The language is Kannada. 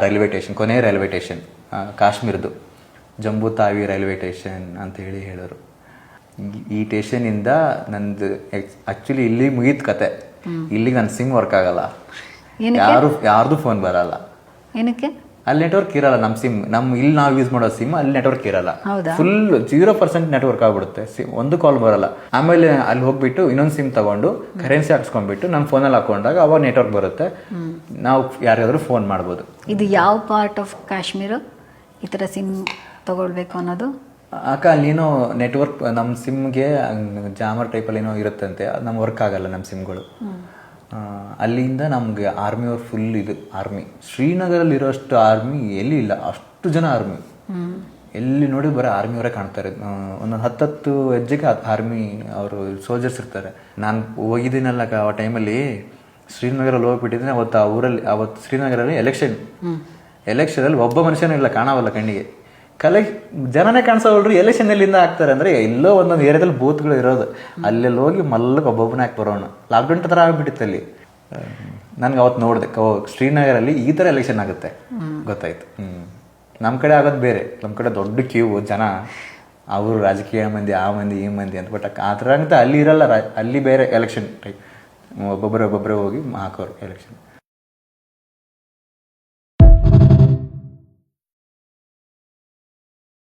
ರೈಲ್ವೆ ಸ್ಟೇಷನ್, ಕೊನೆ ರೈಲ್ವೆ ಸ್ಟೇಷನ್ ಕಾಶ್ಮೀರದ್ದು ಜಂಬೂ ತಾವಿ ರೈಲ್ವೆ ಸ್ಟೇಷನ್ ಅಂತ ಹೇಳೋರು. ಈ ಸ್ಟೇಷನಿಂದ ನಂದು ಆ್ಯಕ್ಚುಲಿ ಇಲ್ಲಿ ಮುಗೀತು ಕತೆ. ಇಲ್ಲಿಗೆ ನನ್ನ ಸಿಮ್ ವರ್ಕ್ ಆಗಲ್ಲ, ಯಾರ್ದು ಫೋನ್ ಬರಲ್ಲ. ಏನಕ್ಕೆ? ಅಲ್ಲಿ ನೆಟ್ವರ್ಕ್ ಇರಲ್ಲ. ನಮ್ಮ ಸಿಮ್ ಇಲ್ಲಿ ನಾವು ಯೂಸ್ ಮಾಡೋ ಸಿಮ್ ಅಲ್ಲಿ ನೆಟ್ವರ್ಕ್ ಇರಲ್ಲ. ಫುಲ್ 0% ನೆಟ್ವರ್ಕ್ ಆಗ್ಬಿಡುತ್ತೆ. ಒಂದು ಕಾಲ್ ಬರಲ್ಲ. ಆಮೇಲೆ ಅಲ್ಲಿ ಹೋಗ್ಬಿಟ್ಟು ಇನ್ನೊಂದು ಸಿಮ್ ತಗೊಂಡು ಕರೆನ್ಸಿ ಹಾಕ್ಸ್ಕೊಂಡ್ಬಿಟ್ಟು ನಮ್ಮ ಫೋನಲ್ಲಿ ಹಾಕೊಂಡಾಗ ಅವಾಗ ನೆಟ್ವರ್ಕ್ ಬರುತ್ತೆ. ನಾವು ಯಾರಿಗಾದ್ರೂ ಫೋನ್ ಮಾಡ್ಬೋದು. ಇದು ಯಾವ ಪಾರ್ಟ್ ಆಫ್ ಕಾಶ್ಮೀರ ಈ ಥರ ಸಿಮ್ ತಗೊಳ್ಬೇಕು ಅನ್ನೋದು? ಅಕ್ಕ ಅಲ್ಲೇನೋ ನೆಟ್ವರ್ಕ್ ನಮ್ಮ ಸಿಮ್ಗೆ ಜಾಮರ್ ಟೈಪಲ್ಲಿ ಏನೋ ಇರುತ್ತಂತೆ, ಅದು ನಮ್ಗೆ ವರ್ಕ್ ಆಗಲ್ಲ ನಮ್ಮ ಸಿಮ್ಗಳು. ಅಲ್ಲಿಂದ ನಮ್ಗೆ ಆರ್ಮಿಯವ್ರು ಫುಲ್ ಇದು ಆರ್ಮಿ. ಶ್ರೀನಗರಲ್ಲಿ ಇರೋಷ್ಟು ಆರ್ಮಿ ಎಲ್ಲಿ ಇಲ್ಲ, ಅಷ್ಟು ಜನ ಆರ್ಮಿ. ಎಲ್ಲಿ ನೋಡಿ ಬರೋ ಆರ್ಮಿಯವರೇ ಕಾಣ್ತಾರೆ. ಒಂದೊಂದು 10 ಹೆಜ್ಜೆಗೆ ಆರ್ಮಿ ಅವರು ಸೋಲ್ಜರ್ಸ್ ಇರ್ತಾರೆ. ನಾನು ಹೋಗಿದ್ದೀನಲ್ಲ ಆ ಟೈಮಲ್ಲಿ ಶ್ರೀನಗರಲ್ಲಿ ಹೋಗ್ಬಿಟ್ಟಿದ್ದೀನಿ. ಅವತ್ತು ಶ್ರೀನಗರಲ್ಲಿ ಎಲೆಕ್ಷನಲ್ಲಿ ಒಬ್ಬ ಮನುಷ್ಯನೂ ಇಲ್ಲ, ಕಾಣವಲ್ಲ ಕಣ್ಣಿಗೆ. ಜನನೇ ಕಾಣಿಸೋಲ್ರಿ. ಎಲೆಕ್ಷನ್ ಎಲ್ಲಿಂದ ಆಗ್ತಾರೆ ಅಂದರೆ ಎಲ್ಲೋ ಒಂದೊಂದು ಏರಿಯಾದಲ್ಲಿ ಬೂತ್ಗಳು ಇರೋದು. ಅಲ್ಲೆಲ್ಲಿ ಹೋಗಿ ಮಲ್ಲಕ್ಕೆ ಒಬ್ಬೊಬ್ಬನೇ ಹಾಕಿ ಬರೋಣ. ಲಾಕ್ಡೌನ್ ಥರ ಆಗ್ಬಿಟ್ಟಿತ್ತು ಅಲ್ಲಿ. ನನಗೆ ಅವತ್ತು ನೋಡಿದೆ ಶ್ರೀನಗರಲ್ಲಿ ಈ ಥರ ಎಲೆಕ್ಷನ್ ಆಗುತ್ತೆ ಗೊತ್ತಾಯ್ತು. ನಮ್ಮ ಕಡೆ ಆಗೋದು ಬೇರೆ. ನಮ್ಮ ಕಡೆ ದೊಡ್ಡ ಕ್ಯೂ ಜನ, ಅವರು ರಾಜಕೀಯ ಮಂದಿ, ಆ ಮಂದಿ ಈ ಮಂದಿ ಅಂತ. ಬಟ್ ಆ ಥರ ಅಂತ ಅಲ್ಲಿ ಇರಲ್ಲ. ಅಲ್ಲಿ ಬೇರೆ ಎಲೆಕ್ಷನ್ ಟೈಪ್, ಒಬ್ಬೊಬ್ಬರೇ ಹೋಗಿ ಹಾಕೋರು ಎಲೆಕ್ಷನ್.